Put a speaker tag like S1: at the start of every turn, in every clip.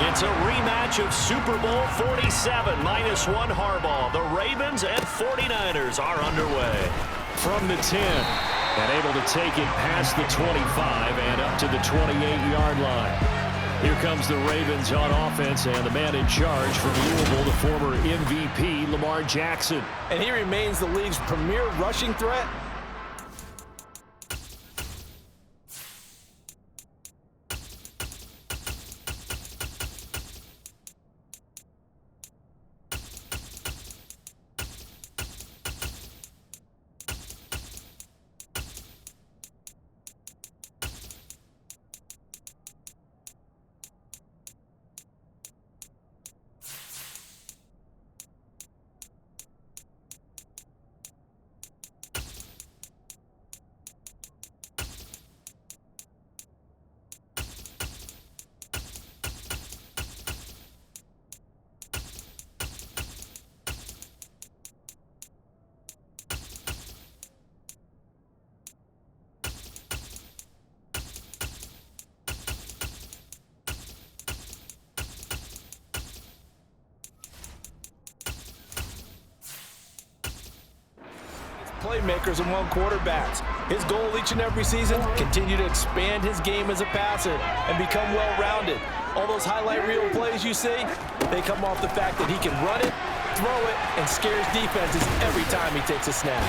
S1: It's a rematch of Super Bowl 47, -1 Harbaugh. The Ravens and 49ers are underway.
S2: From the 10, and able to take it past the 25 and up to the 28-yard line. Here comes the Ravens on offense, and the man in charge from Louisville, the former MVP, Lamar Jackson.
S3: And he remains the league's premier rushing threat. Playmakers and one quarterbacks. His goal each and every season, continue to expand his game as a passer and become well-rounded. All those highlight reel plays you see, they come off the fact that he can run it, throw it, and scares defenses every time he takes a snap.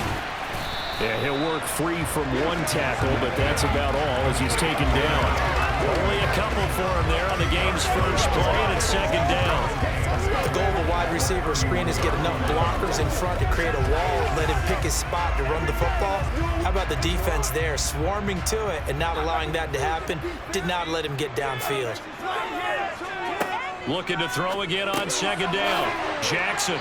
S2: Yeah, he'll work free from one tackle, but that's about all as he's taken down.
S1: Only a couple for him there on the game's first play, and it's second down.
S3: The goal of a wide receiver screen is get enough blockers in front to create a wall and let him pick his spot to run the football. How about the defense there, swarming to it and not allowing that to happen? Did not let him get downfield.
S1: Looking to throw again on second down. Jackson.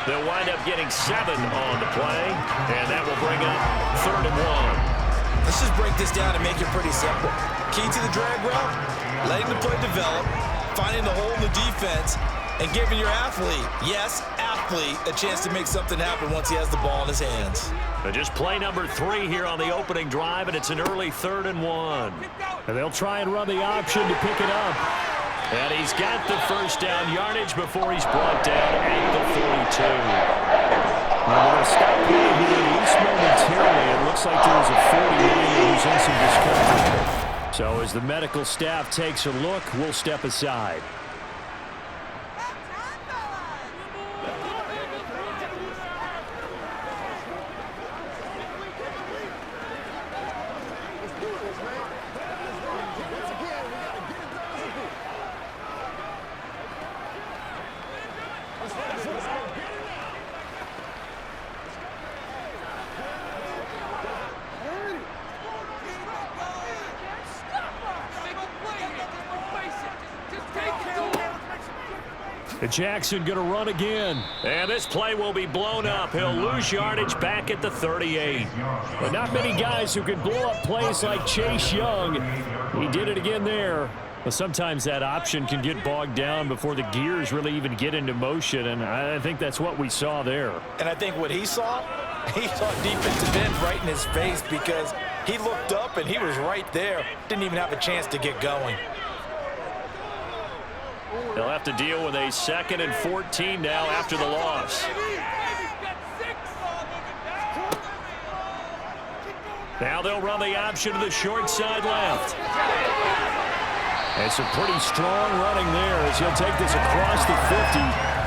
S1: They'll wind up getting 7 on the play, and that will bring up 3rd and 1.
S3: Let's just break this down and make it pretty simple. Key to the drag route, letting the play develop, finding the hole in the defense, and giving your athlete, yes, athlete, a chance to make something happen once he has the ball in his hands.
S1: But just play number 3 here on the opening drive, and it's an early 3rd and 1.
S2: And they'll try and run the option to pick it up.
S1: And he's got the first down yardage before he's brought down at the 42.
S2: Well, we're going to stop playing here at least momentarily. It looks like there was a 40-year-old who's in some discomfort. So as the medical staff takes a look, we'll step aside. Jackson going to run again.
S1: And this play will be blown up. He'll lose yardage back at the 38.
S2: But not many guys who can blow up plays like Chase Young. He did it again there. But sometimes that option can get bogged down before the gears really even get into motion, and I think that's what we saw there.
S3: And I think what he saw defensive end right in his face because he looked up and he was right there. Didn't even have a chance to get going.
S1: They'll have to deal with a 2nd and 14 now after the loss. Now they'll run the option to the short side left.
S2: And some pretty strong running there as he'll take this across the 50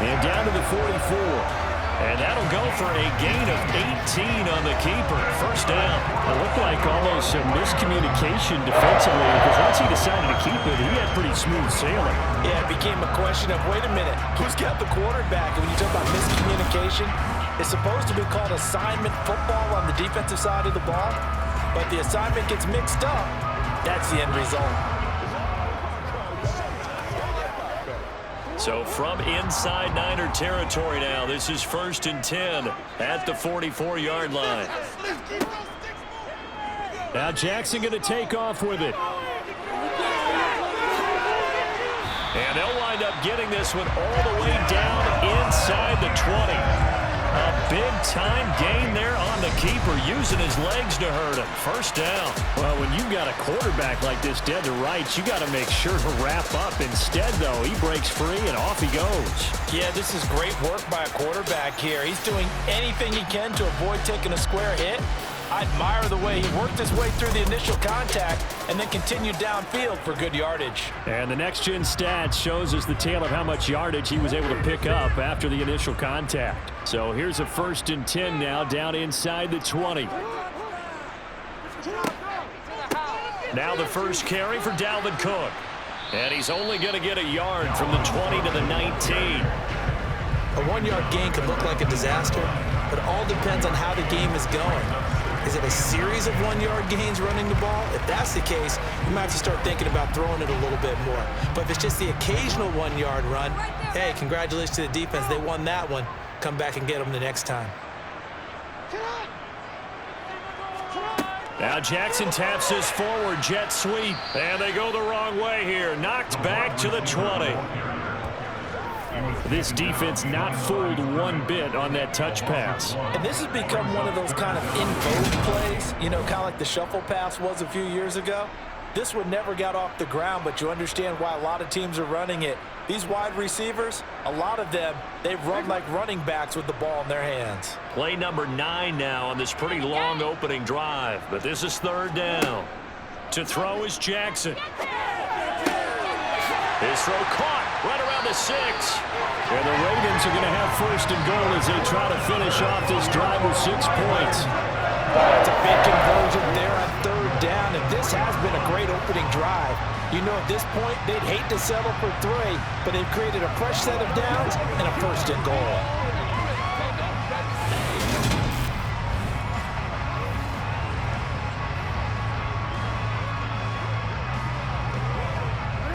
S2: and down to the 44.
S1: And that'll go for a gain of 18 on the keeper. First down.
S2: It looked like almost some miscommunication defensively because once he decided to keep it, he had pretty smooth sailing.
S3: Yeah, it became a question of, wait a minute, who's got the quarterback? And when you talk about miscommunication, it's supposed to be called assignment football on the defensive side of the ball. But the assignment gets mixed up. That's the end result.
S1: So from inside Niner territory now, this is 1st and 10 at the 44-yard line.
S2: Now Jackson going to take off with it.
S1: And they'll wind up getting this one all the way down inside the 20. A Big-time gain there on the keeper, using his legs to hurt him. First down.
S2: Well, when you've got a quarterback like this dead to rights, you got to make sure to wrap up. Instead, though, he breaks free and off he goes.
S3: Yeah, this is great work by a quarterback here. He's doing anything he can to avoid taking a square hit. I admire the way he worked his way through the initial contact and then continued downfield for good yardage.
S2: And the next-gen stats shows us the tale of how much yardage he was able to pick up after the initial contact. So here's a 1st and 10 now, down inside the 20.
S1: Now the first carry for Dalvin Cook. And he's only going to get a yard from the 20 to the 19.
S3: A 1-yard gain could look like a disaster, but it all depends on how the game is going. Is it a series of 1-yard gains running the ball? If that's the case, you might have to start thinking about throwing it a little bit more. But if it's just the occasional 1-yard run, hey, congratulations to the defense. They won that one. Come back and get them the next time.
S1: Now Jackson taps his forward jet sweep, and they go the wrong way here. Knocked back to the 20.
S2: This defense not fooled one bit on that touch pass.
S3: And this has become one of those kind of in vogue plays, you know, kind of like the shuffle pass was a few years ago. This one never got off the ground, but you understand why a lot of teams are running it. These wide receivers, a lot of them, they run like running backs with the ball in their hands.
S1: Play number 9 now on this pretty long opening drive, but this is 3rd down. To throw is Jackson. His throw caught right around the 6.
S2: And the Ravens are going to have 1st and goal as they try to finish off this drive with 6 points.
S3: That's a big conversion there on 3rd down, and this has been a great opening drive. You know, at this point, they'd hate to settle for 3, but they've created a fresh set of downs and a 1st and goal.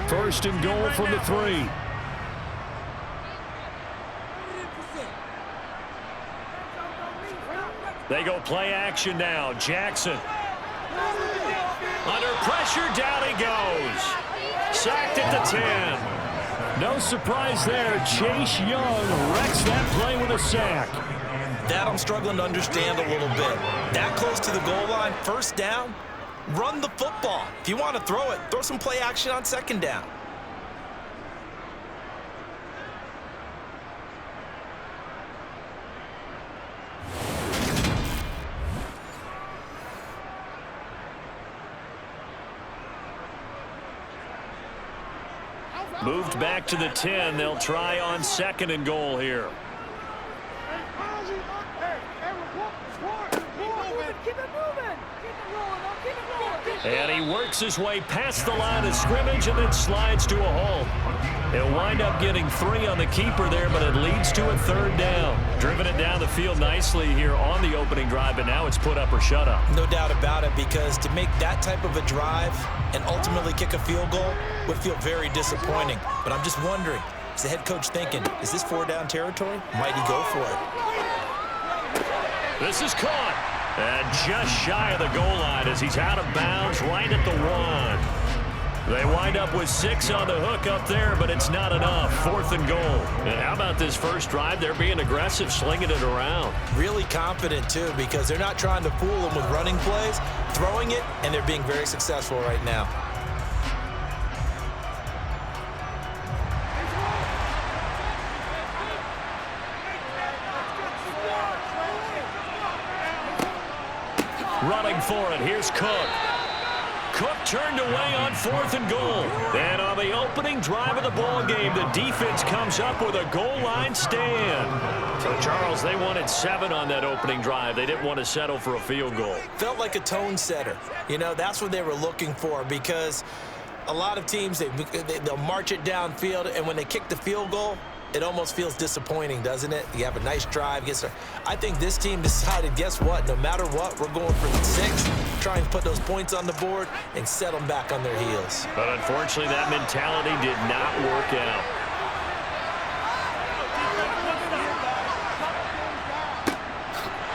S2: First and goal from the 3.
S1: They go play action now. Jackson. Under pressure, down he goes. Sacked at the 10.
S2: No surprise there. Chase Young wrecks that play with a sack.
S3: That I'm struggling to understand a little bit. That close to the goal line, 1st down, run the football. If you want to throw it, throw some play action on 2nd down.
S1: Moved back to the 10. They'll try on 2nd and goal here. And he works his way past the line of scrimmage and then slides to a halt. He'll wind up getting 3 on the keeper there, but it leads to a 3rd down. Driven it down the field nicely here on the opening drive, but now it's put up or shut up.
S3: No doubt about it, because to make that type of a drive and ultimately kick a field goal would feel very disappointing. But I'm just wondering, is the head coach thinking, is this 4-down territory? Might he go for it?
S1: This is caught. And just shy of the goal line as he's out of bounds right at the 1. They wind up with 6 on the hook up there, but it's not enough. 4th and goal. And how about this first drive? They're being aggressive, slinging it around.
S3: Really confident, too, because they're not trying to fool them with running plays, throwing it, and they're being very successful right now.
S1: Running for it. Here's Cook. Cook turned away on 4th and goal. And on the opening drive of the ball game, the defense comes up with a goal line stand. So, Charles, they wanted 7 on that opening drive. They didn't want to settle for a field goal.
S3: Felt like a tone setter. You know, that's what they were looking for, because a lot of teams, they'll march it downfield, and when they kick the field goal, it almost feels disappointing, doesn't it? You have a nice drive. I think this team decided, guess what? No matter what, we're going for the 6, trying to put those points on the board and set them back on their heels.
S1: But unfortunately, that mentality did not work out.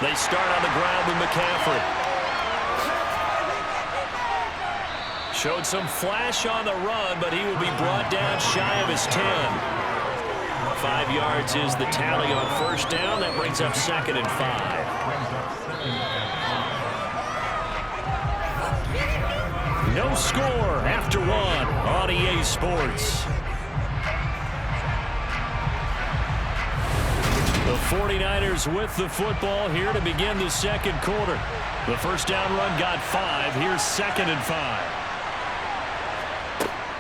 S1: They start on the ground with McCaffrey. Showed some flash on the run, but he will be brought down shy of his 10. 5 yards is the tally on first down. That brings up 2nd and 5. No score after 1 on EA Sports. The 49ers with the football here to begin the second quarter. The first down run got 5. Here's 2nd and 5.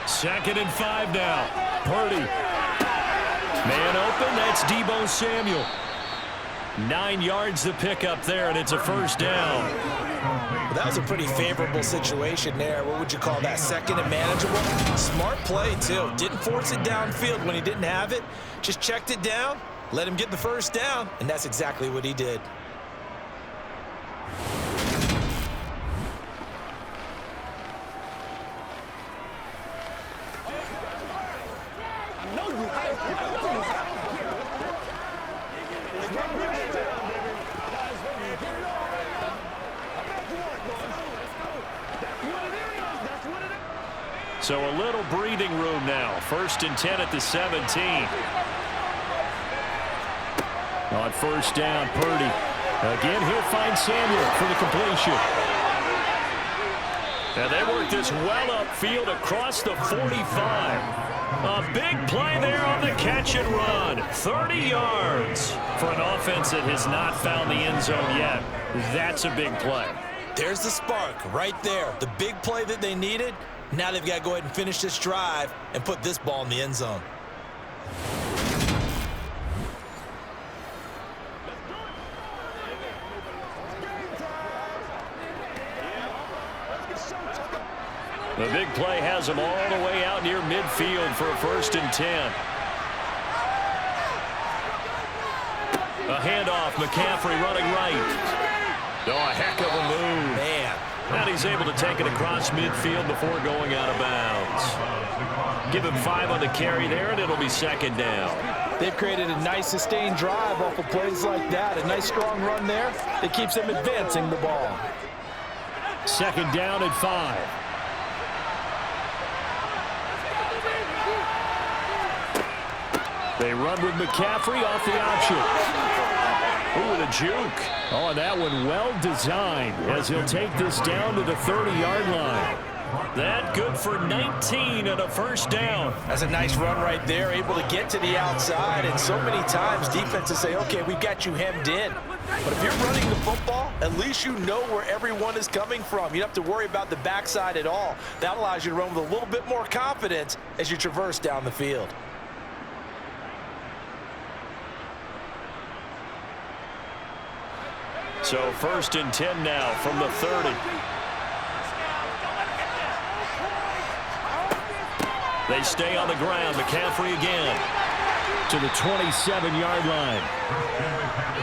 S1: 2nd and 5 now. Purdy. Man open. That's Deebo Samuel. 9 yards to pick up there, and it's a first down.
S3: Well, that was a pretty favorable situation there. What would you call that? 2nd and manageable? Smart play, too. Didn't force it downfield when he didn't have it. Just checked it down, let him get the first down, and that's exactly what he did.
S1: So a little breathing room now. 1st and 10 at the 17. On first down, Purdy. Again, he'll find Samuel for the completion. And they work this well upfield across the 45. A big play there on the catch and run. 30 yards for an offense that has not found the end zone yet. That's a big play.
S3: There's the spark right there. The big play that they needed. Now they've got to go ahead and finish this drive and put this ball in the end zone.
S1: The big play has them all the way out near midfield for a 1st and 10. A handoff, McCaffrey running right. Oh, a heck of a move.
S3: Man.
S1: And he's able to take it across midfield before going out of bounds. Give him 5 on the carry there, and it'll be 2nd down.
S3: They've created a nice sustained drive off of plays like that. A nice strong run there that keeps them advancing the ball.
S1: 2nd down and 5. They run with McCaffrey off the option. Ooh, with a juke. Oh, and that one well designed as he'll take this down to the 30-yard line. That good for 19 and a first down.
S3: That's a nice run right there, able to get to the outside. And so many times defenses say, okay, we've got you hemmed in. But if you're running the football, at least you know where everyone is coming from. You don't have to worry about the backside at all. That allows you to run with a little bit more confidence as you traverse down the field.
S1: So 1st and 10 now from the 30. They stay on the ground. McCaffrey again to the 27-yard line.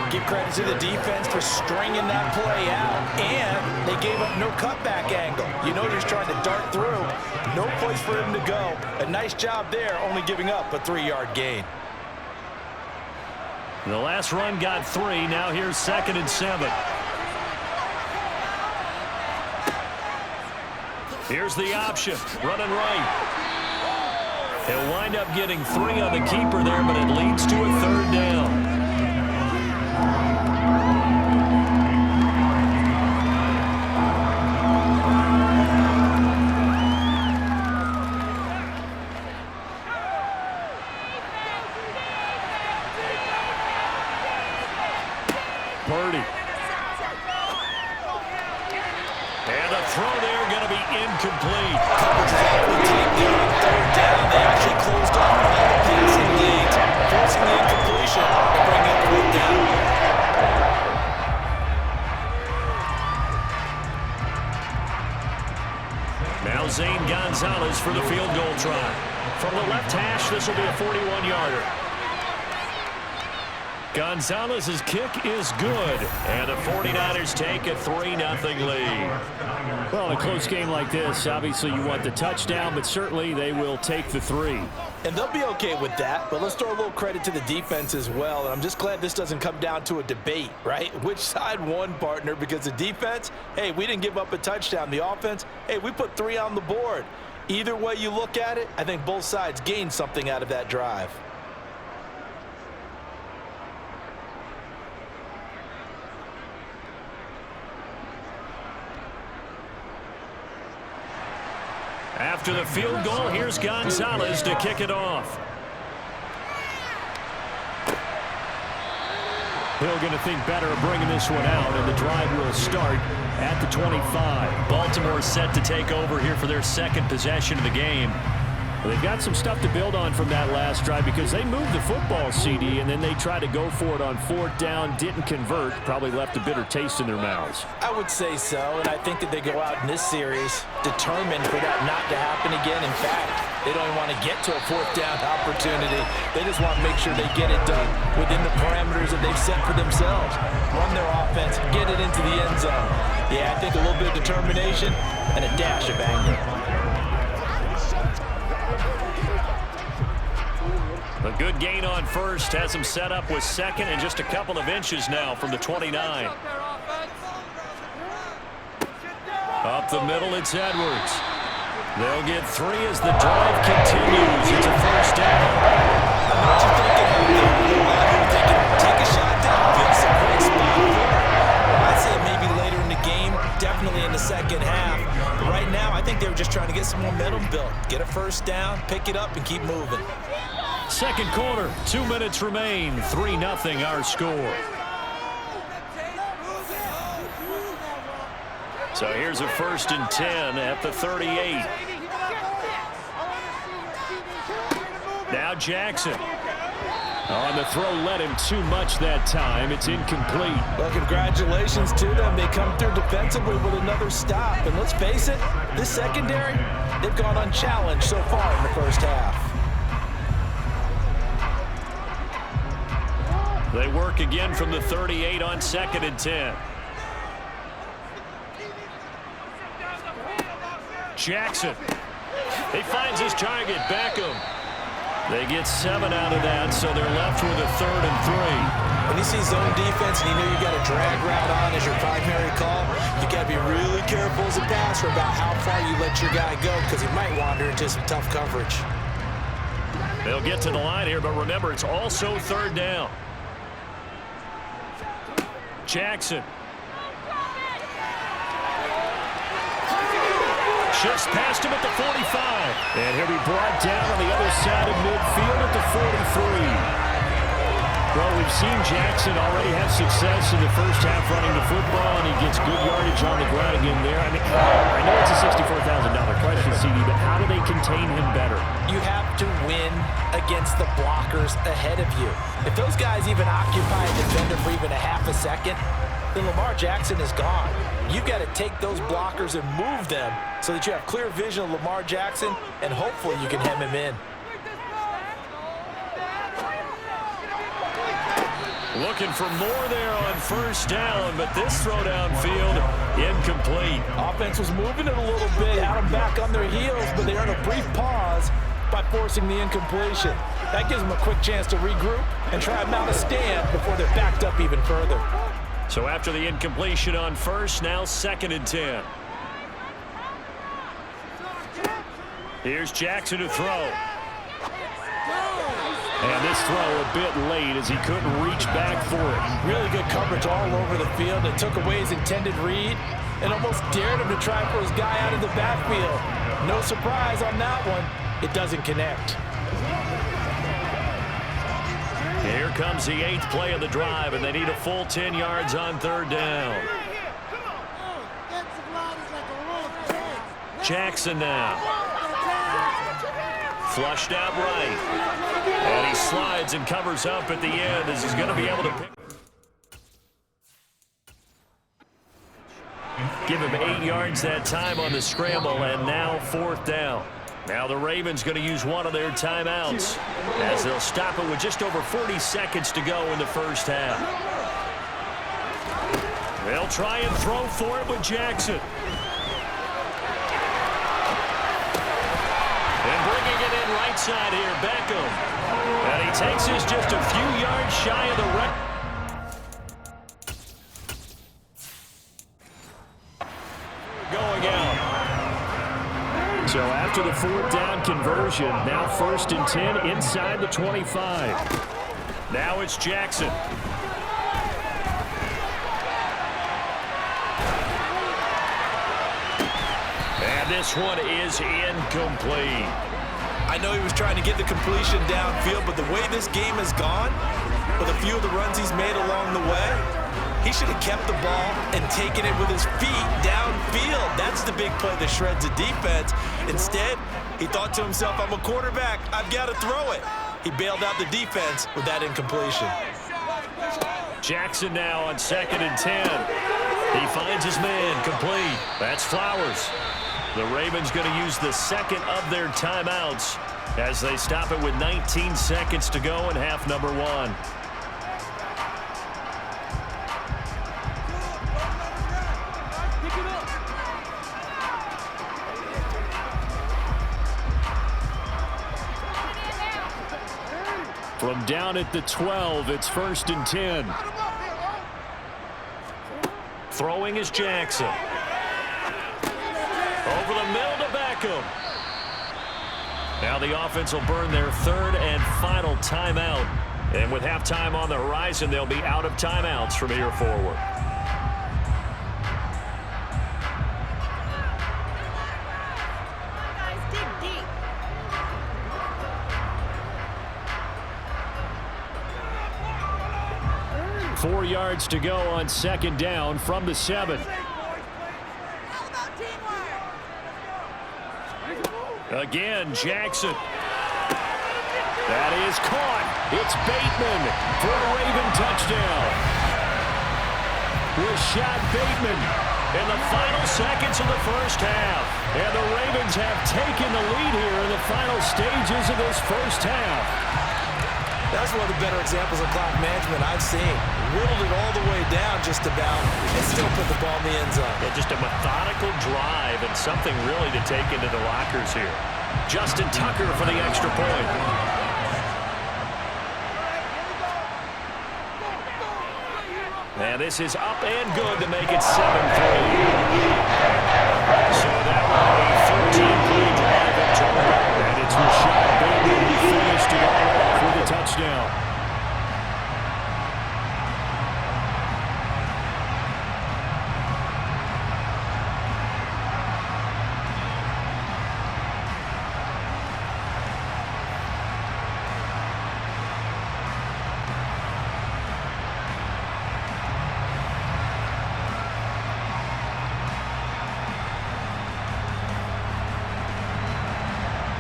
S3: Give credit to the defense for stringing that play out, and they gave up no cutback angle. You know he's trying to dart through. No place for him to go. A nice job there, only giving up a 3-yard gain.
S1: The last run got 3. Now here's 2nd and 7. Here's the option. Running right. He'll wind up getting 3 on the keeper there, but it leads to a 3rd down. Purdy. And the throw there going to be incomplete.
S3: Coverage is awfully tight there on 3rd down. They actually closed off all the passing lanes, forcing the incompletion and bringing up 4th down.
S1: Now Zane Gonzalez for the field goal try. From the left hash, this will be a 41-yarder. Gonzalez's kick is good, and the 49ers take a 3-0 lead.
S2: Well, in a close game like this, obviously you want the touchdown, but certainly they will take the 3.
S3: And they'll be okay with that, but let's throw a little credit to the defense as well. And I'm just glad this doesn't come down to a debate, right? Which side won, partner? Because the defense, hey, we didn't give up a touchdown. The offense, hey, we put 3 on the board. Either way you look at it, I think both sides gained something out of that drive.
S1: After the field goal, here's Gonzalez to kick it off.
S2: Hill going to think better of bringing this one out, and the drive will start at the 25.
S1: Baltimore set to take over here for their second possession of the game.
S2: Well, they've got some stuff to build on from that last drive because they moved the football, CD, and then they tried to go for it on fourth down, didn't convert, probably left a bitter taste in their mouths.
S3: I would say so, and I think that they go out in this series determined for that not to happen again. In fact, they don't even want to get to a fourth down opportunity. They just want to make sure they get it done within the parameters that they've set for themselves. Run their offense, get it into the end zone. Yeah, I think a little bit of determination and a dash of anger.
S1: A good gain on first has him set up with second and just a couple of inches now from the 29. Up the middle, it's Edwards. They'll get 3 as the drive continues. It's a first down.
S3: I know what you're thinking. Take a shot downfield. It's a great spot for it. I'd say maybe later in the game, definitely in the second half. But right now, I think they were just trying to get some momentum built. Get a first down, pick it up, and keep moving.
S1: Second quarter, 2 minutes remain. 3-0 our score. So here's a 1st and 10 at the 38. Now Jackson.
S2: On the throw, led him too much that time. It's incomplete.
S3: Well, congratulations to them. They come through defensively with another stop. And let's face it, this secondary, they've gone unchallenged so far in the first half.
S1: They work again from the 38 on 2nd and 10. Jackson. He finds his target, Beckham. They get 7 out of that, so they're left with a 3rd and 3.
S3: When you see zone defense and you know you got a drag route on as your primary call, you got to be really careful as a passer about how far you let your guy go because he might wander into some tough coverage.
S1: They'll get to the line here, but remember, it's also 3rd down. Jackson. Just past him at the 45.
S2: And he'll be brought down on the other side of midfield at the 43. Well, we've seen Jackson already have success in the first half running the football, and he gets good yardage on the ground again there. I mean, I know it's a $64,000 question, CD, but how do they contain him better?
S3: You have to win against the blockers ahead of you. If those guys even occupy a defender for even a half a second, then Lamar Jackson is gone. You've got to take those blockers and move them so that you have clear vision of Lamar Jackson, and hopefully you can hem him in.
S1: Looking for more there on 1st down, but this throw downfield incomplete.
S3: Offense was moving it a little bit, had them back on their heels, but they earned a brief pause by forcing the incompletion. That gives them a quick chance to regroup and try and mount a stand before they're backed up even further.
S1: So after the incompletion on 1st, now 2nd and 10. Here's Jackson to throw.
S2: And this throw a bit late as he couldn't reach back for it.
S3: Really good coverage all over the field. It took away his intended read and almost dared him to try for his guy out of the backfield. No surprise on that one. It doesn't connect.
S1: Here comes the 8th play of the drive, and they need a full 10 yards on 3rd down. Jackson now. Flushed out right. And he slides and covers up at the end as he's going to be able to pick. Give him 8 yards that time on the scramble, and now 4th down. Now the Ravens going to use one of their timeouts as they'll stop it with just over 40 seconds to go in the first half. They'll try and throw for it with Jackson. And bringing it in right side here, Beckham. And he takes this just a few yards shy of the record. Going out.
S2: So after the 4th down conversion, now 1st and 10 inside the 25.
S1: Now it's Jackson. And this one is incomplete.
S3: I know he was trying to get the completion downfield, but the way this game has gone, with a few of the runs he's made along the way, he should have kept the ball and taken it with his feet downfield. That's the big play that shreds the defense. Instead, he thought to himself, I'm a quarterback, I've got to throw it. He bailed out the defense with that incompletion.
S1: Jackson now on 2nd and 10. He finds his man, complete. That's Flowers. The Ravens going to use the second of their timeouts as they stop it with 19 seconds to go in half number 1.
S2: From down at the 12, it's 1st and 10.
S1: Throwing is Jackson. Over the middle to Beckham. Now the offense will burn their 3rd and final timeout. And with halftime on the horizon, they'll be out of timeouts from here forward.
S2: Four yards to go on 2nd down from the 7.
S1: Again, Jackson.
S2: That is caught. It's Bateman for a Raven touchdown. Rashad Bateman
S1: In the final seconds of the first half.
S2: And the Ravens have taken the lead here in the final stages of this first half.
S3: That's one of the better examples of clock management I've seen. Whittled it all the way down just about and still put the ball in the end zone.
S1: Yeah, just a methodical drive and something really to take into the lockers here. Justin Tucker for the extra point. And this is up and good to make it 7-3. So that will be a 13-play drive in total.
S2: And it's Rashad Bateman who finished it all off with a touchdown.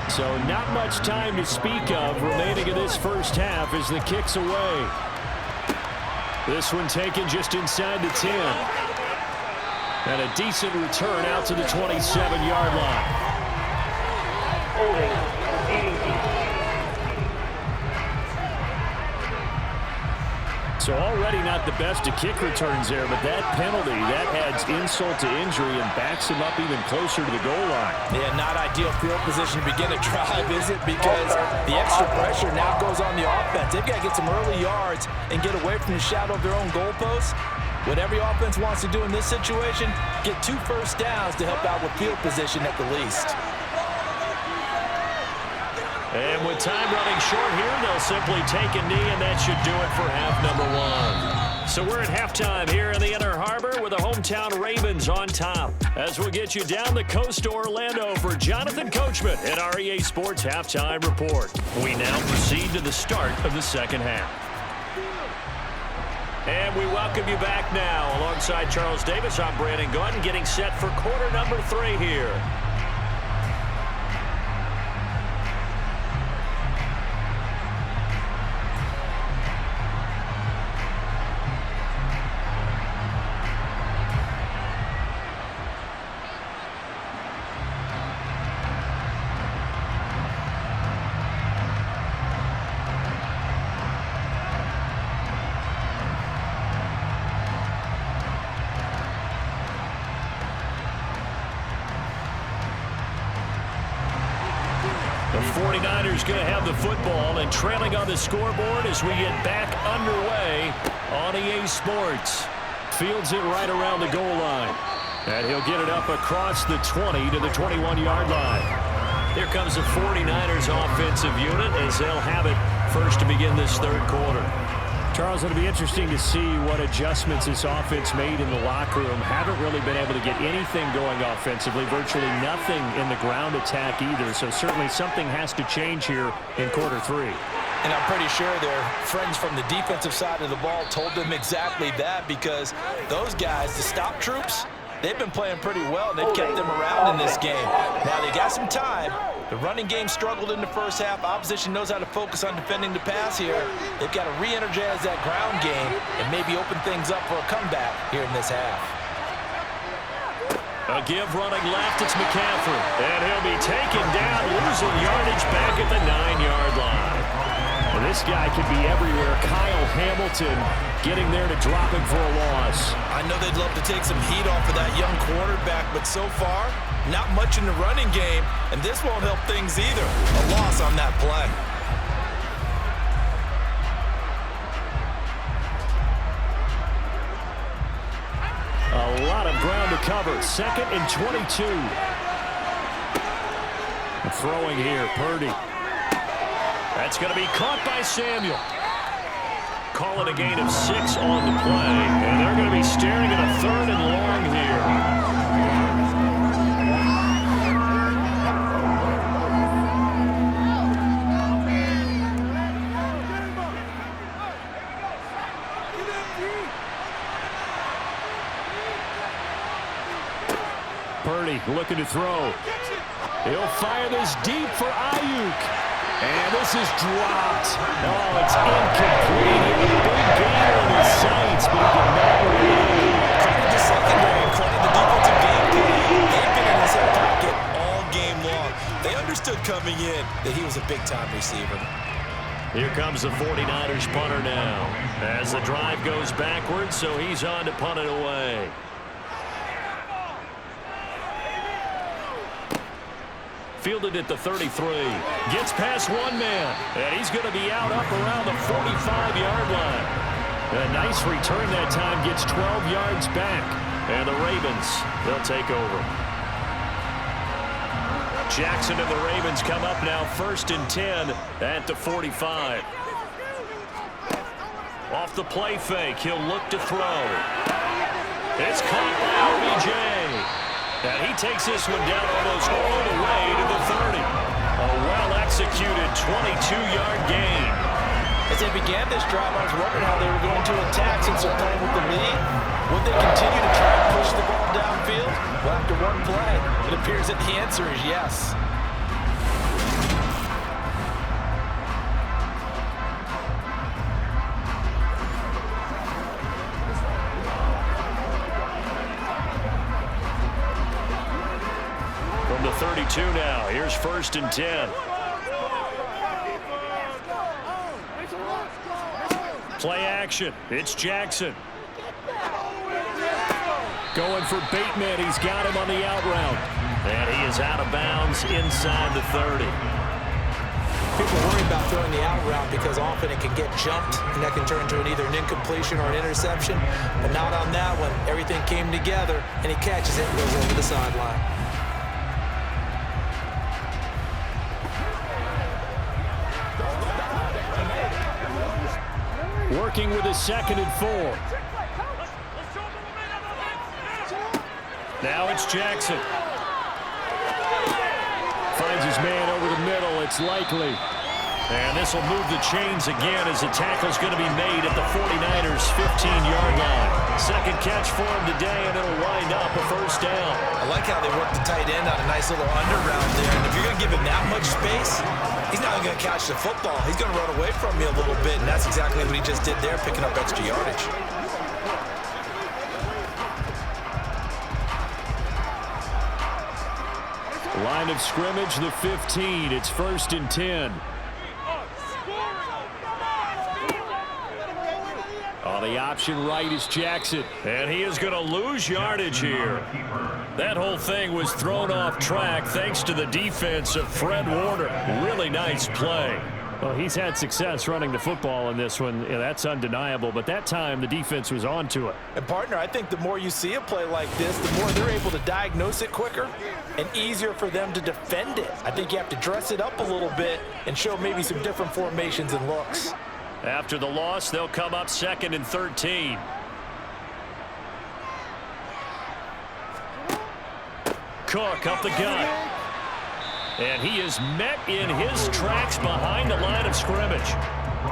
S2: So not much time to speak of remaining in this first half as the kick's away. This one taken just inside the 10. And a decent return out to the 27-yard line. So already not the best of kick returns there, but that penalty, that adds insult to injury and backs him up even closer to the goal line.
S3: Yeah, not ideal field position to begin a drive, is it? Because the extra pressure now goes on the offense. They've got to get some early yards and get away from the shadow of their own goalposts. What every offense wants to do in this situation, get 2 first downs to help out with field position at the least.
S1: And with time running short here, they'll simply take a knee, and that should do it for half number 1. So we're at halftime here in the Inner Harbor with the hometown Ravens on top. As we'll get you down the coast to Orlando for Jonathan Coachman at our EA Sports Halftime Report. We now proceed to the start of the second half. And we welcome you back now. Alongside Charles Davis, I'm Brandon Gaudin, getting set for quarter number 3 here. The 49ers going to have the football and trailing on the scoreboard as we get back underway on EA Sports. Fields it right around the goal line. And he'll get it up across the 20 to the 21-yard line. Here comes the 49ers offensive unit as they'll have it first to begin this third quarter.
S2: Charles, it'll be interesting to see what adjustments this offense made in the locker room. Haven't really been able to get anything going offensively, virtually nothing in the ground attack either. So certainly something has to change here in quarter three.
S3: And I'm pretty sure their friends from the defensive side of the ball told them exactly that, because those guys, the stop troops, they've been playing pretty well, and they've kept them around in this game. Now, they got some time. The running game struggled in the first half. Opposition knows how to focus on defending the pass here. They've got to re-energize that ground game and maybe open things up for a comeback here in this half.
S1: A give running left, it's McCaffrey. And he'll be taken down, losing yardage back at the 9-yard line.
S2: And this guy could be everywhere. Kyle Hamilton getting there to drop him for a loss.
S3: I know they'd love to take some heat off of that young quarterback, but so far, not much in the running game, and this won't help things either. A loss on that play.
S2: A lot of ground to cover. 2nd and 22. Throwing here, Purdy.
S1: That's going to be caught by Samuel. Call it a gain of 6 on the play. And they're going to be staring at a 3rd and long here.
S2: Purdy looking to throw. He'll fire this deep for Ayuk. And this is dropped. Oh, it's incomplete. He had a big gainer in his sights, but he did not really.
S3: Credit the secondary, credit the defensive game plan. They've been in his hip pocket all game long. They understood coming in that he was a big-time receiver.
S1: Here comes the 49ers punter now. As the drive goes backwards, so he's on to punt it away. Fielded at the 33. Gets past one man. And he's going to be out up around the 45-yard line. A nice return that time. Gets 12 yards back. And the Ravens, they'll take over. Jackson and the Ravens come up now 1st and 10 at the 45. Off the play fake. He'll look to throw. It's caught by OBJ. And he takes this one down almost all the way to the 30. A well-executed 22-yard gain.
S3: As they began this drive, I was wondering how they were going to attack since they're playing with the lead. Would they continue to try and push the ball downfield? Well, after one play, it appears that the answer is yes.
S1: From the 32 now, here's 1st and 10. Play action, it's Jackson.
S2: Going for Bateman, he's got him on the out route.
S1: And he is out of bounds inside the 30.
S3: People worry about throwing the out route because often it can get jumped, and that can turn into either an incompletion or an interception. But not on that one. Everything came together, and he catches it and goes over the sideline.
S2: Working with his 2nd and 4.
S1: Now it's Jackson.
S2: Finds his man over the middle. It's Likely.
S1: And this will move the chains again as the tackle's going to be made at the 49ers' 15-yard line. 2nd catch for him today, and it'll wind up a 1st down.
S3: I like how they work the tight end on a nice little under route there. And if you're going to give him that much space, he's not going to catch the football. He's going to run away from you a little bit, and that's exactly what he just did there, picking up extra yardage.
S2: Line of scrimmage, the 15. It's 1st and 10. On the option right is Jackson.
S1: And he is going to lose yardage here. That whole thing was thrown off track thanks to the defense of Fred Warner. Really nice play.
S2: Well, he's had success running the football in this one. Yeah, that's undeniable. But that time, the defense was on to it.
S3: And, partner, I think the more you see a play like this, the more they're able to diagnose it quicker and easier for them to defend it. I think you have to dress it up a little bit and show maybe some different formations and looks.
S1: After the loss, they'll come up 2nd and 13. Cook up the gut. And he is met in his tracks behind the line of scrimmage.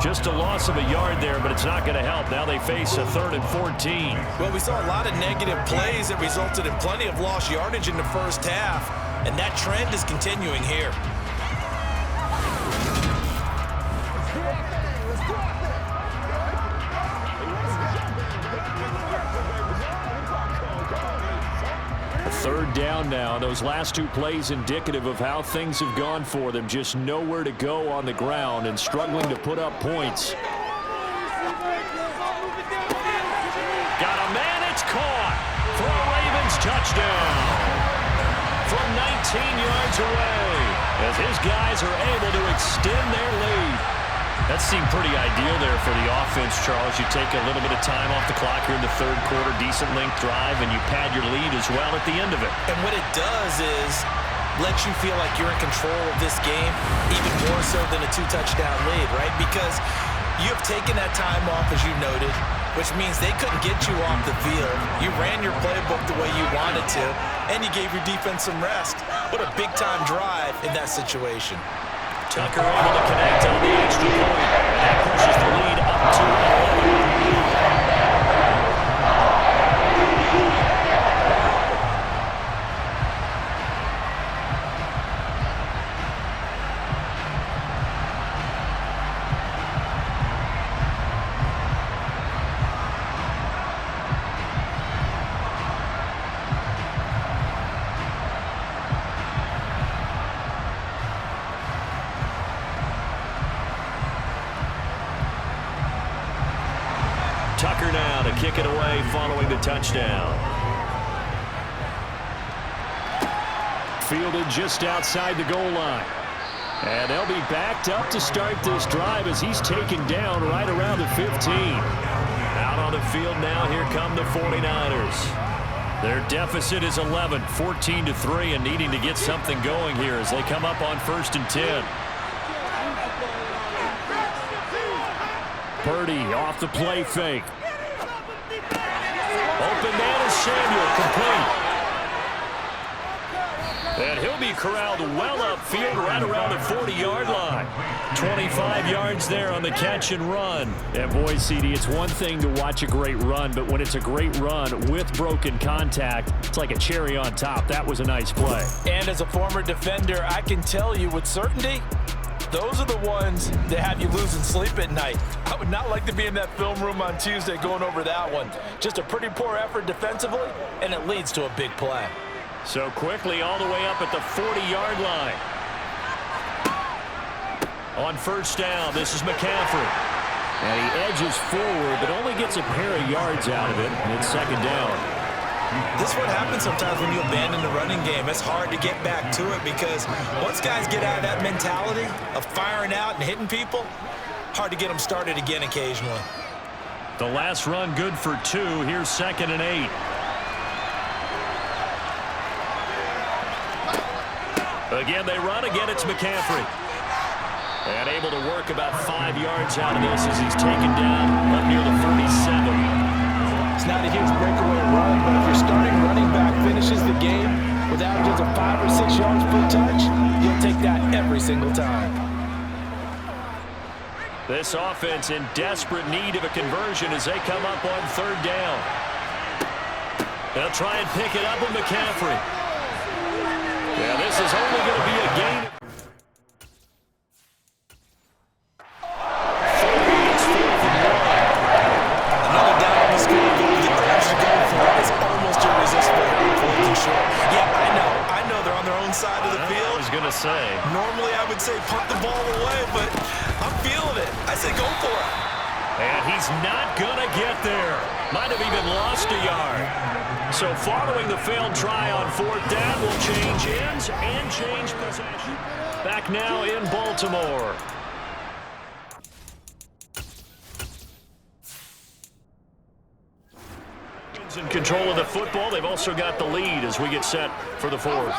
S1: Just a loss of a yard there, but it's not going to help. Now they face a 3rd and 14.
S3: Well, we saw a lot of negative plays that resulted in plenty of lost yardage in the first half, and that trend is continuing here.
S2: Third down now. Those last 2 plays indicative of how things have gone for them. Just nowhere to go on the ground and struggling to put up points.
S1: Got a man, it's caught for a Ravens touchdown from 19 yards away as his guys are able to extend their lead. That seemed pretty ideal there for the offense, Charles. You take a little bit of time off the clock here in the 3rd quarter, decent length drive, and you pad your lead as well at the end of it.
S3: And what it does is lets you feel like you're in control of this game, even more so than a 2-touchdown lead, right? Because you have taken that time off, as you noted, which means they couldn't get you off the field. You ran your playbook the way you wanted to, and you gave your defense some rest. What a big-time drive in that situation.
S1: Tucker able to connect on the extra point. And that pushes the lead up to 11. Tucker now to kick it away following the touchdown.
S2: Fielded just outside the goal line. And they'll be backed up to start this drive as he's taken down right around the 15.
S1: Out on the field now, here come the 49ers. Their deficit is 11, 14-3, and needing to get something going here as they come up on 1st and 10.
S2: Purdy off the play fake.
S1: Open man is Samuel, complete. And he'll be corralled well upfield right around the 40-yard line. 25 yards there on the catch and run.
S2: And boy, CD, it's one thing to watch a great run, but when it's a great run with broken contact, it's like a cherry on top. That was a nice play.
S3: And as a former defender, I can tell you with certainty, those are the ones that have you losing sleep at night. I would not like to be in that film room on Tuesday going over that one. Just a pretty poor effort defensively, and it leads to a big play.
S1: So quickly all the way up at the 40-yard line. On 1st down, this is McCaffrey.
S2: And he edges forward, but only gets a pair of yards out of it, and it's 2nd down.
S3: This is what happens sometimes when you abandon the running game. It's hard to get back to it because once guys get out of that mentality of firing out and hitting people, hard to get them started again occasionally.
S1: The last run good for 2. Here's 2nd and 8. Again, they run. Again, it's McCaffrey. And able to work about 5 yards out of this as he's taken down up near the 37.
S3: It's not a huge breakaway run, but if your starting running back finishes the game with averages of 5 or 6 yards per touch, you'll take that every single time.
S1: This offense in desperate need of a conversion as they come up on 3rd down. They'll try and pick it up with McCaffrey. Yeah, this is only going to be a gain.
S3: Another down on the score. The urge to go for it is almost irresistible here on 4th and short. Yeah, I know they're on their own side of the field.
S1: I was going to say.
S3: Normally I would say punt the ball away, but I'm feeling it. I say go for it.
S1: And he's not going to get there. Might have even lost a yard. So following the failed try on 4th down, will change ends and change possession. Back now in Baltimore. In control of the football. They've also got the lead as we get set for the 4th.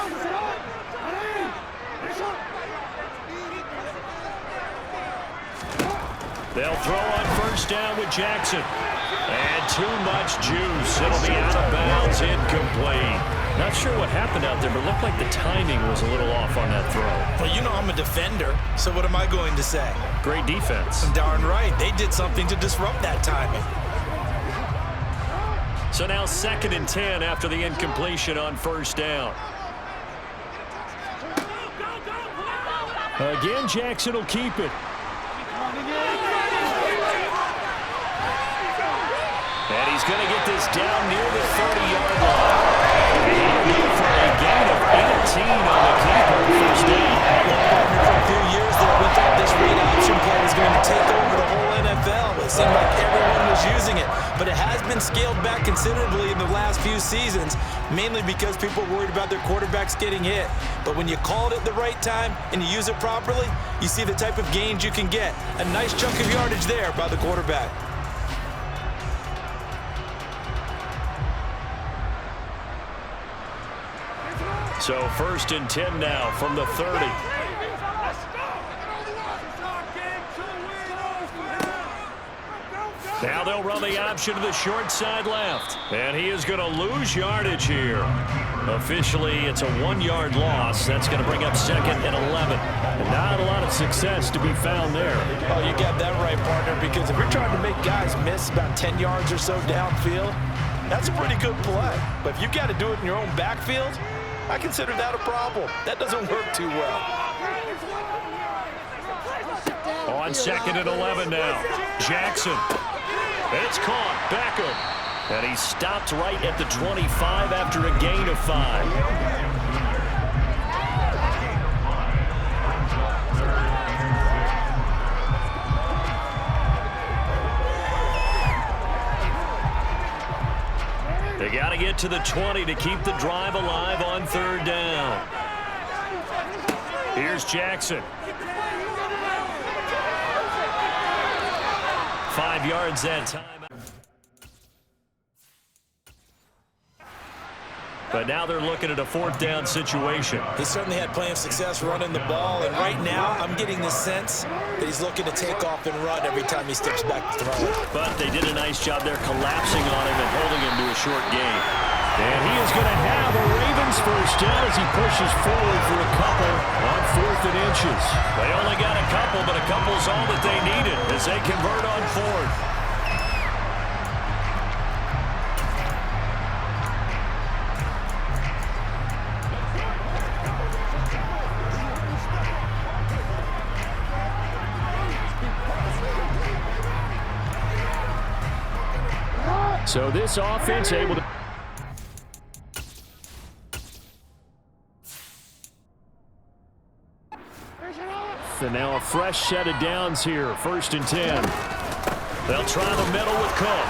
S1: They'll throw on first down with Jackson. And too much juice. It'll be out of bounds, incomplete.
S2: Not sure what happened out there, but it looked like the timing was a little off on that throw.
S3: Well, you know I'm a defender, so what am I going to say?
S2: Great defense.
S3: Darn right. They did something to disrupt that timing.
S1: So now 2nd and 10 after the incompletion on first down.
S2: Again, Jackson will keep it.
S1: And he's going to get this down near the 30-yard line. For a gain of 18 on the keeper. First down.
S3: For a few years there, we thought this read option play was going to take over the whole NFL. It seemed like everyone was using it. But it has been scaled back considerably in the last few seasons, mainly because people are worried about their quarterbacks getting hit. But when you call it at the right time and you use it properly, you see the type of gains you can get. A nice chunk of yardage there by the quarterback.
S1: So 1st and 10 now from the 30. Now they'll run the option to the short side left. And he is going to lose yardage here. Officially, it's a 1-yard loss. That's going to bring up 2nd and 11.
S2: And not a lot of success to be found there.
S3: Oh, you got that right, partner, because if you're trying to make guys miss about 10 yards or so downfield, that's a pretty good play. But if you've got to do it in your own backfield, I consider that a problem. That doesn't work too well.
S1: On 2nd and 11 now. Jackson. It's caught. Beckham. And he stopped right at the 25 after a gain of 5. They got to get to the 20 to keep the drive alive on 3rd down. Here's Jackson. 5 yards that time. But now they're looking at a 4th down situation.
S3: He certainly had plenty of success running the ball, and right now I'm getting the sense that he's looking to take off and run every time he steps back to throw it.
S1: But they did a nice job there collapsing on him and holding him to a short gain.
S2: And he is going to have a Ravens first down as he pushes forward for a couple on 4th and inches.
S1: They only got a couple, but a couple's all that they needed as they convert on 4th.
S2: So this offense able to... And now a fresh set of downs here. 1st and 10.
S1: They'll try the middle with Cook.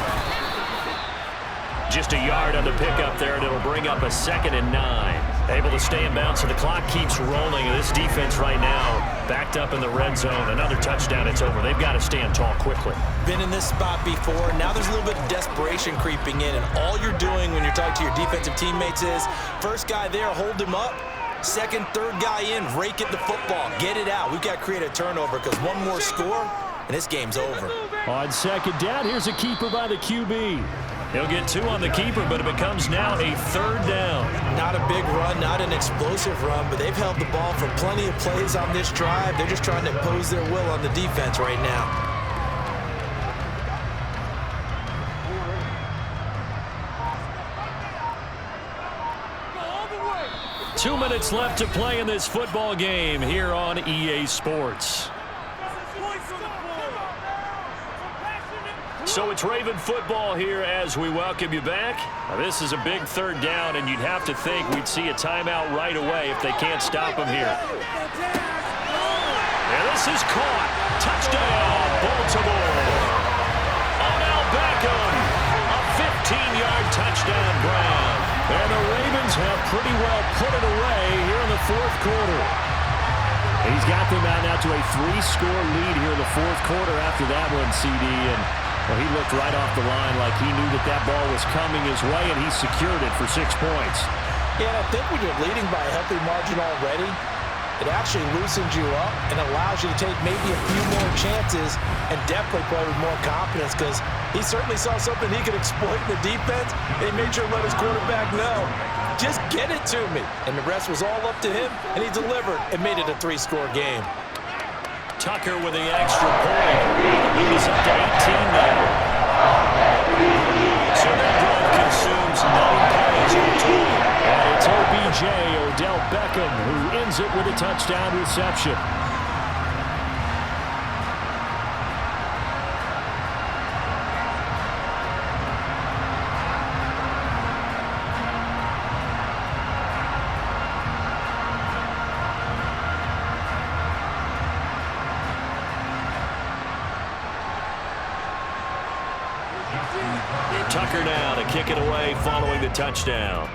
S1: Just a yard on the pickup there, and it'll bring up a 2nd and 9. Able to stay in bounds, so the clock keeps rolling. And this defense right now backed up in the red zone. Another touchdown, it's over. They've got to stand tall quickly.
S3: Been in this spot before. Now there's a little bit of desperation creeping in, and all you're doing when you're talking to your defensive teammates is, first guy there, hold him up. 2nd, 3rd guy in, rake at the football. Get it out. We've got to create a turnover because one more score, and this game's over.
S2: On 2nd down, here's a keeper by the QB.
S1: He'll get 2 on the keeper, but it becomes now a 3rd down.
S3: Not a big run, not an explosive run, but they've held the ball for plenty of plays on this drive. They're just trying to impose their will on the defense right now.
S1: 2 minutes left to play in this football game here on EA Sports. So it's Raven football here as we welcome you back. Now this is a big 3rd down, and you'd have to think we'd see a timeout right away if they can't stop him here. And this is caught. Touchdown, Baltimore. Odell Beckham, a 15-yard touchdown grab.
S2: And the Ravens have pretty well put it away here in the 4th quarter. He's got them out now to a 3-score lead here in the 4th quarter after that one, CD. And well, he looked right off the line like he knew that that ball was coming his way, and he secured it for 6 points.
S3: Yeah, I think when you're leading by a healthy margin already, It actually loosens you up and allows you to take maybe a few more chances and definitely play with more confidence, because he certainly saw something he could exploit in the defense. They made sure to let his quarterback know, just get it to me. And the rest was all up to him, and he delivered and made it a 3-score game.
S1: Tucker with the extra point. He's up to 18 now. So that drive consumes 9 plays in total.
S2: And it's OBJ, Odell Beckham, who ends it with a touchdown reception.
S1: Tucker now to kick it away following the touchdown.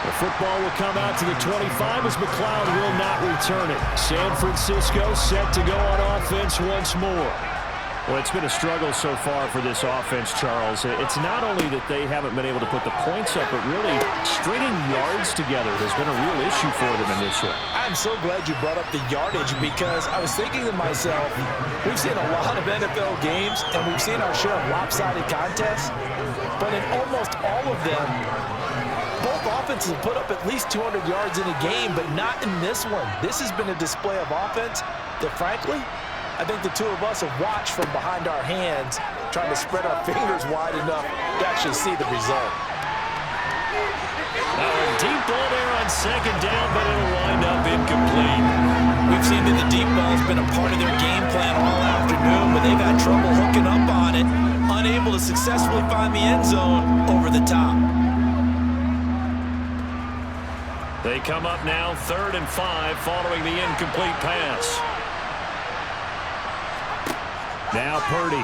S2: The football will come out to the 25 as McLeod will not return it. San Francisco set to go on offense once more.
S1: Well, it's been a struggle so far for this offense, Charles. It's not only that they haven't been able to put the points up, but really stringing yards together has been a real issue for them in this one.
S3: I'm so glad you brought up the yardage, because I was thinking to myself, we've seen a lot of NFL games, and we've seen our share of lopsided contests, but in almost all of them, both offenses have put up at least 200 yards in a game, but not in this one. This has been a display of offense that, frankly, I think the two of us have watched from behind our hands, trying to spread our fingers wide enough to actually see the result.
S1: Now a deep ball there on second down, but it'll wind up incomplete.
S3: We've seen that the deep ball has been a part of their game plan all afternoon, but they've had trouble hooking up on it, unable to successfully find the end zone over the top.
S1: They come up now 3rd and 5 following the incomplete pass.
S2: Now Purdy.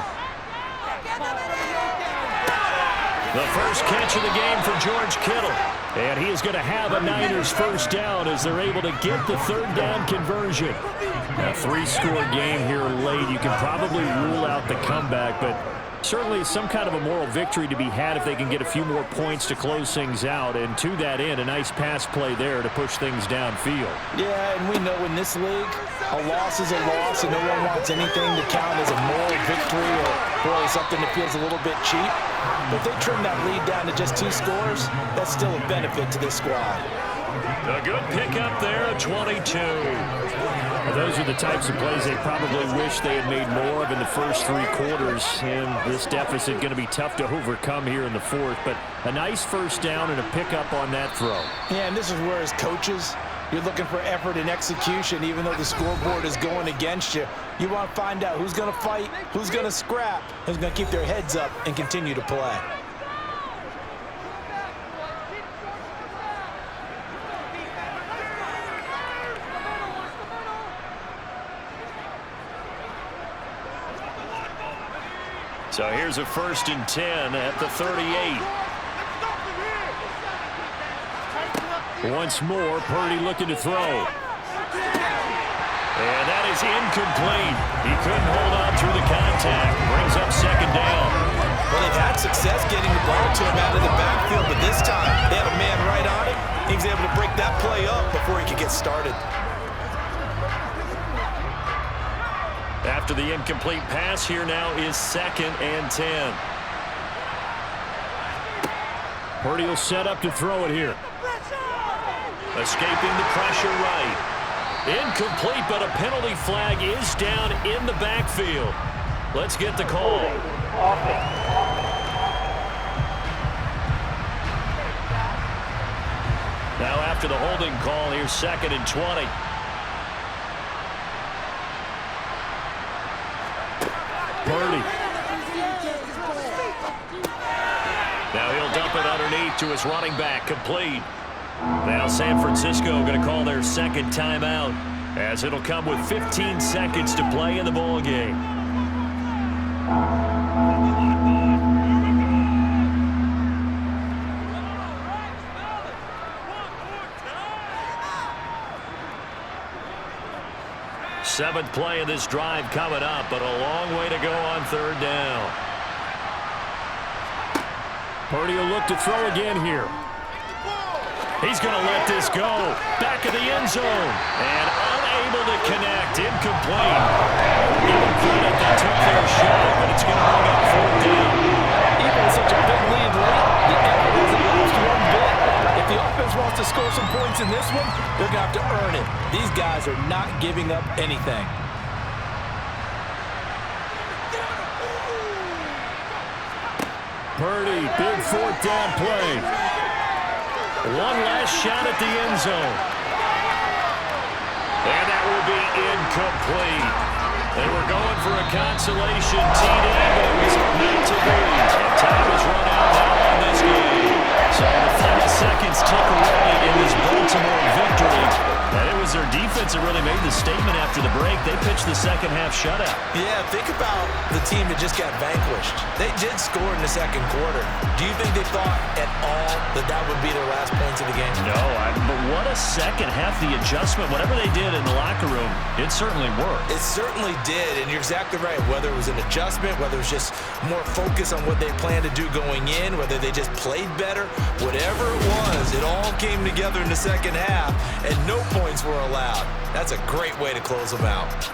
S1: The first catch of the game for George Kittle.
S2: And he is going to have a Niners first down as they're able to get the 3rd down conversion. A 3-score game here late. You can probably rule out the comeback, but certainly some kind of a moral victory to be had if they can get a few more points to close things out. And to that end, a nice pass play there to push things downfield.
S3: Yeah, and we know in this league, a loss is a loss, and no one wants anything to count as a moral victory or really something that feels a little bit cheap. But if they trim that lead down to just 2 scores, that's still a benefit to this squad.
S1: A good pickup there at 22.
S2: Those are the types of plays they probably wish they had made more of in the first 3 quarters. And this deficit going to be tough to overcome here in the 4th. But a nice first down and a pickup on that throw.
S3: Yeah, and this is where, as coaches, you're looking for effort and execution. Even though the scoreboard is going against you, you want to find out who's going to fight, who's going to scrap, who's going to keep their heads up and continue to play.
S1: So here's a 1st and 10 at the 38.
S2: Once more, Purdy looking to throw.
S1: And that is incomplete. He couldn't hold on through the contact. Brings up 2nd down.
S3: Well, they've had success getting the ball to him out of the backfield, but this time they had a man right on it. He was able to break that play up before he could get started.
S1: After the incomplete pass, here now is 2nd and 10.
S2: Purdy will set up to throw it here.
S1: Escaping the pressure right. Incomplete, but a penalty flag is down in the backfield. Let's get the call. Now after the holding call, here's 2nd and 20.
S2: Purdy.
S1: Now he'll dump it underneath to his running back, complete. Now San Francisco going to call their 2nd timeout, as it'll come with 15 seconds to play in the ball game. Seventh play of this drive coming up, but a long way to go on 3rd down.
S2: Purdy will look to throw again here.
S1: He's going to let this go. Back of the end zone. And unable to connect. Incomplete. Give them credit. They took their shot, but it's going to bring up fourth down.
S3: Even with such a big lead late, the effort hasn't lost one bit. If the offense wants to score some points in this one, they're going to have to earn it. These guys are not giving up anything.
S2: Purdy, big fourth down play.
S1: One last shot at the end zone. And that will be incomplete. They were going for a consolation TD, but it was not to be. And time has run out now in this game. So the final seconds tick away in this Baltimore victory. And it was their defense that really made the statement after the break. They pitched the second half shutout.
S3: Yeah, think about the team that just got vanquished. They did score in the second quarter. Do you think they thought at all that that would be their last points of the game?
S1: No, but what a second half. The adjustment, whatever they did in the locker room, it certainly worked.
S3: It certainly did, and you're exactly right. Whether it was an adjustment, whether it was just more focus on what they planned to do going in, whether they just played better, whatever it was, it all came together in the second half, and no points were allowed. That's a great way to close them out.